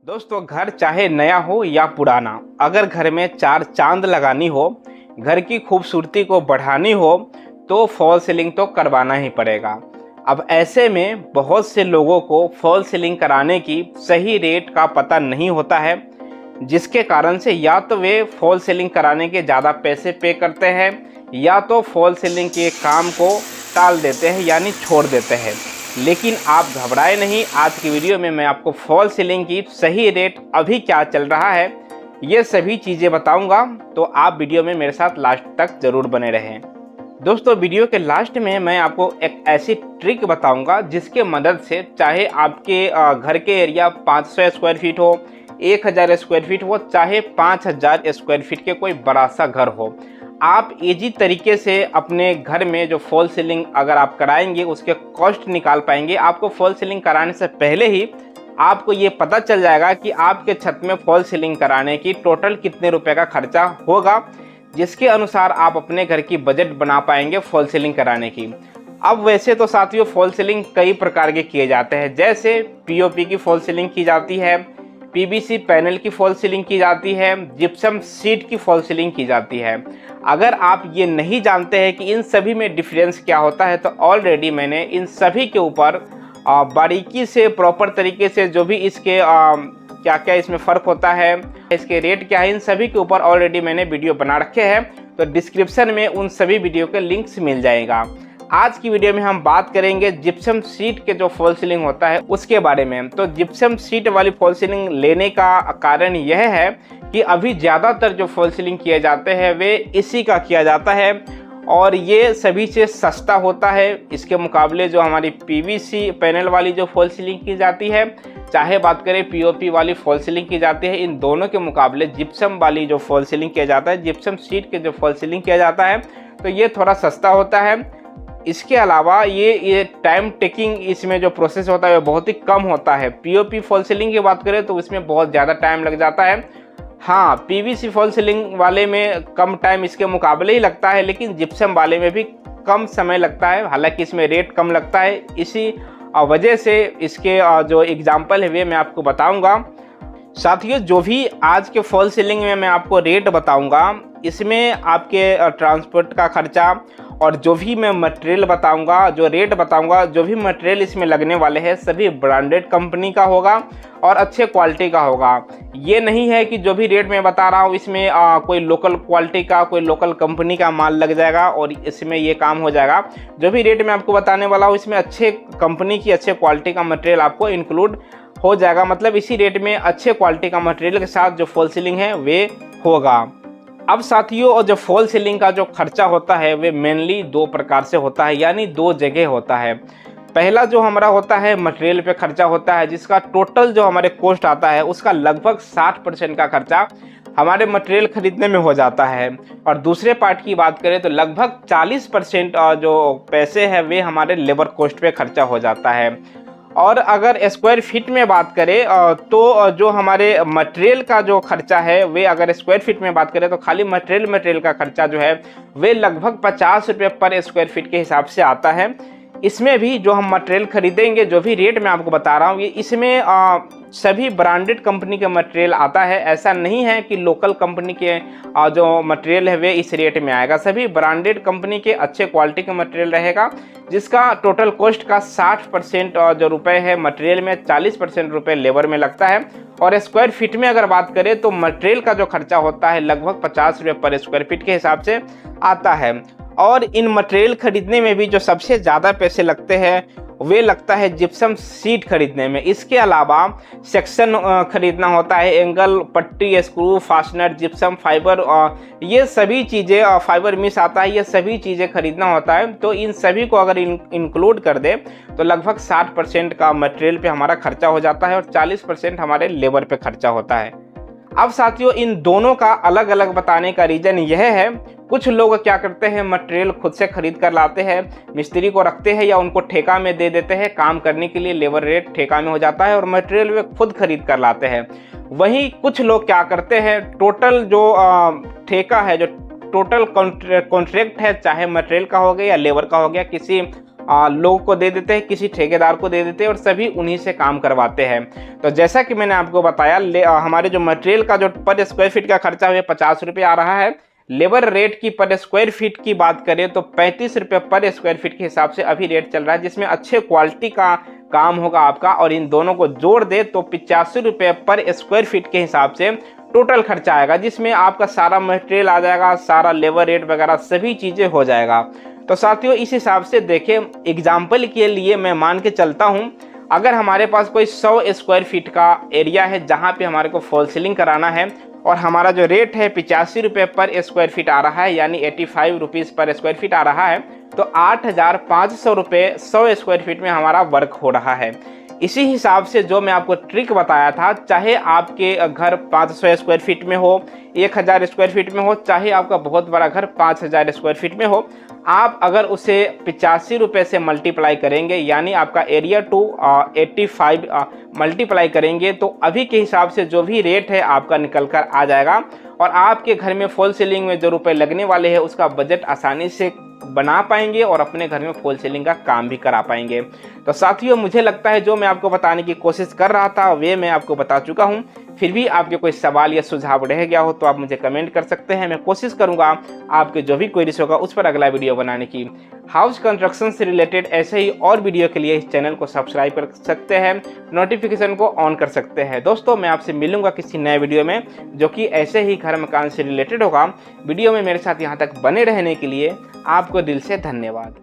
दोस्तों, घर चाहे नया हो या पुराना, अगर घर में चार चांद लगानी हो, घर की खूबसूरती को बढ़ानी हो, तो फॉल सीलिंग तो करवाना ही पड़ेगा। अब ऐसे में बहुत से लोगों को फॉल सीलिंग कराने की सही रेट का पता नहीं होता है, जिसके कारण से या तो वे फॉल सीलिंग कराने के ज़्यादा पैसे पे करते हैं या तो फॉल सीलिंग के काम को टाल देते हैं, यानी छोड़ देते हैं। लेकिन आप घबराए नहीं, आज की वीडियो में मैं आपको फॉल सीलिंग की सही रेट अभी क्या चल रहा है ये सभी चीज़ें बताऊंगा, तो आप वीडियो में मेरे साथ लास्ट तक ज़रूर बने रहें। दोस्तों, वीडियो के लास्ट में मैं आपको एक ऐसी ट्रिक बताऊंगा जिसके मदद से चाहे आपके घर के एरिया 500 स्क्वायर फीट हो, 1000 स्क्वायर फीट हो, चाहे 5000 स्क्वायर फीट के कोई बड़ा सा घर हो, आप इजी तरीके से अपने घर में जो फॉल सीलिंग अगर आप कराएंगे उसके कॉस्ट निकाल पाएंगे। आपको फॉल सीलिंग कराने से पहले ही आपको ये पता चल जाएगा कि आपके छत में फॉल सीलिंग कराने की टोटल कितने रुपए का खर्चा होगा, जिसके अनुसार आप अपने घर की बजट बना पाएंगे फॉल सीलिंग कराने की। अब वैसे तो साथियों, फॉल सीलिंग कई प्रकार के किए जाते हैं, जैसे पीओपी की फॉल सीलिंग की जाती है, पीवीसी पैनल की फॉल सीलिंग की जाती है, जिप्सम सीट की फॉल सीलिंग की जाती है। अगर आप ये नहीं जानते हैं कि इन सभी में डिफरेंस क्या होता है, तो ऑलरेडी मैंने इन सभी के ऊपर बारीकी से प्रॉपर तरीके से जो भी इसके क्या क्या इसमें फ़र्क होता है, इसके रेट क्या है, इन सभी के ऊपर ऑलरेडी मैंने वीडियो बना रखे हैं, तो डिस्क्रिप्शन में उन सभी वीडियो के लिंक्स मिल जाएगा। आज की वीडियो में हम बात करेंगे जिप्सम सीट के जो फॉल सीलिंग होता है उसके बारे में। तो जिप्सम सीट वाली फॉल सीलिंग लेने का कारण यह है कि अभी ज़्यादातर जो फॉल सीलिंग किए जाते हैं वे इसी का किया जाता है और ये सभी से सस्ता होता है। इसके मुकाबले जो हमारी पीवीसी पैनल वाली जो फॉल सीलिंग की जाती है, चाहे बात करें पीओपी वाली फॉल सीलिंग की जाती है, इन दोनों के मुकाबले जिप्सम वाली जो फॉल सीलिंग किया जाता है, जिप्सम सीट के जो फॉल सीलिंग किया जाता है, तो ये थोड़ा सस्ता होता है। इसके अलावा ये टाइम टेकिंग इसमें जो प्रोसेस होता है वो बहुत ही कम होता है। पीओपी फॉल सीलिंग की बात करें तो इसमें बहुत ज़्यादा टाइम लग जाता है। हाँ, पीवीसी फॉल सीलिंग वाले में कम टाइम इसके मुकाबले ही लगता है, लेकिन जिप्सम वाले में भी कम समय लगता है, हालांकि इसमें रेट कम लगता है। इसी वजह से इसके जो एग्जाम्पल है वे मैं आपको बताऊँगा। साथियों, जो भी आज के फॉल सीलिंग में मैं आपको रेट बताऊंगा, इसमें आपके ट्रांसपोर्ट का खर्चा और जो भी मैं मटेरियल बताऊंगा, जो रेट बताऊंगा, जो भी मटेरियल इसमें लगने वाले हैं सभी ब्रांडेड कंपनी का होगा और अच्छे क्वालिटी का होगा। ये नहीं है कि जो भी रेट मैं बता रहा हूँ इसमें कोई लोकल क्वालिटी का, कोई लोकल कंपनी का माल लग जाएगा और इसमें ये काम हो जाएगा। जो भी रेट मैं आपको बताने वाला हूँ इसमें अच्छे कंपनी की, अच्छे क्वालिटी का मटेरियल आपको इंक्लूड हो जाएगा। मतलब इसी रेट में अच्छे क्वालिटी का मटेरियल के साथ जो फॉल सीलिंग है वे होगा। अब साथियों, और जो फॉल सीलिंग का जो खर्चा होता है वे मेनली दो प्रकार से होता है, यानी दो जगह होता है। पहला जो हमारा होता है मटेरियल पे खर्चा होता है, जिसका टोटल जो हमारे कॉस्ट आता है उसका लगभग 60% का खर्चा हमारे मटेरियल खरीदने में हो जाता है। और दूसरे पार्ट की बात करें तो लगभग 40% जो पैसे हैं वे हमारे लेबर कॉस्ट पे खर्चा हो जाता है। और अगर स्क्वायर फीट में बात करें तो जो हमारे मटेरियल का जो खर्चा है वे अगर स्क्वायर फीट में बात करें तो खाली मटेरियल का खर्चा जो है वे लगभग 50 रुपये पर स्क्वायर फीट के हिसाब से आता है। इसमें भी जो हम मटेरियल खरीदेंगे, जो भी रेट मैं आपको बता रहा हूँ, ये इसमें सभी ब्रांडेड कंपनी का मटेरियल आता है। ऐसा नहीं है कि लोकल कंपनी के जो मटेरियल है वे इस रेट में आएगा। सभी ब्रांडेड कंपनी के अच्छे क्वालिटी का मटेरियल रहेगा, जिसका टोटल कॉस्ट का 60% जो रुपए है मटेरियल में, 40% रुपए लेबर में लगता है। और स्क्वायर फीट में अगर बात करें तो मटेरियल का जो खर्चा होता है लगभग 50 रुपये पर स्क्वायर फीट के हिसाब से आता है। और इन मटेरियल खरीदने में भी जो सबसे ज़्यादा पैसे लगते हैं वे लगता है जिप्सम सीट खरीदने में। इसके अलावा सेक्शन खरीदना होता है, एंगल, पट्टी, स्क्रू, फास्टनर, जिप्सम फाइबर, ये सभी चीज़ें, फाइबर मिस आता है, ये सभी चीज़ें खरीदना होता है। तो इन सभी को अगर इंक्लूड कर दे तो लगभग 60% का मटेरियल पे हमारा खर्चा हो जाता है और 40% हमारे लेबर पे खर्चा होता है। अब साथियों, इन दोनों का अलग अलग बताने का रीज़न यह है, कुछ लोग क्या करते हैं मटेरियल खुद से खरीद कर लाते हैं, मिस्त्री को रखते हैं या उनको ठेका में दे देते हैं काम करने के लिए, लेबर रेट ठेका में हो जाता है और मटेरियल वे खुद खरीद कर लाते हैं। वहीं कुछ लोग क्या करते हैं, टोटल जो ठेका है, जो टोटल कॉन्ट्रैक्ट है, चाहे मटेरियल का हो गया या लेबर का हो गया, किसी लोगों को दे देते हैं, किसी ठेकेदार को दे देते हैं और सभी उन्हीं से काम करवाते हैं। तो जैसा कि मैंने आपको बताया, हमारे जो मटेरियल का जो पर स्क्वायर फीट का खर्चा है 50 रुपये आ रहा है। लेबर रेट की पर स्क्वायर फीट की बात करें तो 35 रुपये पर स्क्वायर फीट के हिसाब से अभी रेट चल रहा है, जिसमें अच्छे क्वालिटी का काम होगा आपका। और इन दोनों को जोड़ दे तो 85 रुपये पर स्क्वायर फीट के हिसाब से टोटल खर्चा आएगा, जिसमें आपका सारा मटेरियल आ जाएगा, सारा लेबर रेट वगैरह सभी चीज़ें हो जाएगा। तो साथियों इस हिसाब से देखें, एग्जाम्पल के लिए मैं मान के चलता हूँ, अगर हमारे पास कोई 100 स्क्वायर फीट का एरिया है जहाँ पे हमारे को फॉल सीलिंग कराना है और हमारा जो रेट है 85 रुपये पर स्क्वायर फीट आ रहा है, यानी 85 रुपीज़ पर स्क्वायर फीट आ रहा है, तो 8,500 रुपये 100 स्क्वायर फीट में हमारा वर्क हो रहा है। इसी हिसाब से जो मैं आपको ट्रिक बताया था, चाहे आपके घर 500 स्क्वायर फीट में हो, 1000 स्क्वायर फीट में हो, चाहे आपका बहुत बड़ा घर 5000 स्क्वायर फीट में हो, आप अगर उसे 85 रुपये से मल्टीप्लाई करेंगे, यानी आपका एरिया टू 85 मल्टीप्लाई करेंगे, तो अभी के हिसाब से जो भी रेट है आपका निकल कर आ जाएगा और आपके घर में फॉल सीलिंग में जो रुपए लगने वाले हैं उसका बजट आसानी से बना पाएंगे और अपने घर में फॉल सीलिंग का काम भी करा पाएंगे। तो साथियों मुझे लगता है जो मैं आपको बताने की कोशिश कर रहा था वे मैं आपको बता चुका हूं। फिर भी आपके कोई सवाल या सुझाव रह गया हो तो आप मुझे कमेंट कर सकते हैं। मैं कोशिश करूंगा आपके जो भी क्वेरीज होगा उस पर अगला वीडियो बनाने की। हाउस कंस्ट्रक्शन से रिलेटेड ऐसे ही और वीडियो के लिए इस चैनल को सब्सक्राइब कर सकते हैं, नोटिफिकेशन को ऑन कर सकते हैं। दोस्तों मैं आपसे मिलूंगा किसी नए वीडियो में जो कि ऐसे ही घर मकान से रिलेटेड होगा। वीडियो में मेरे साथ यहाँ तक बने रहने के लिए आपको दिल से धन्यवाद।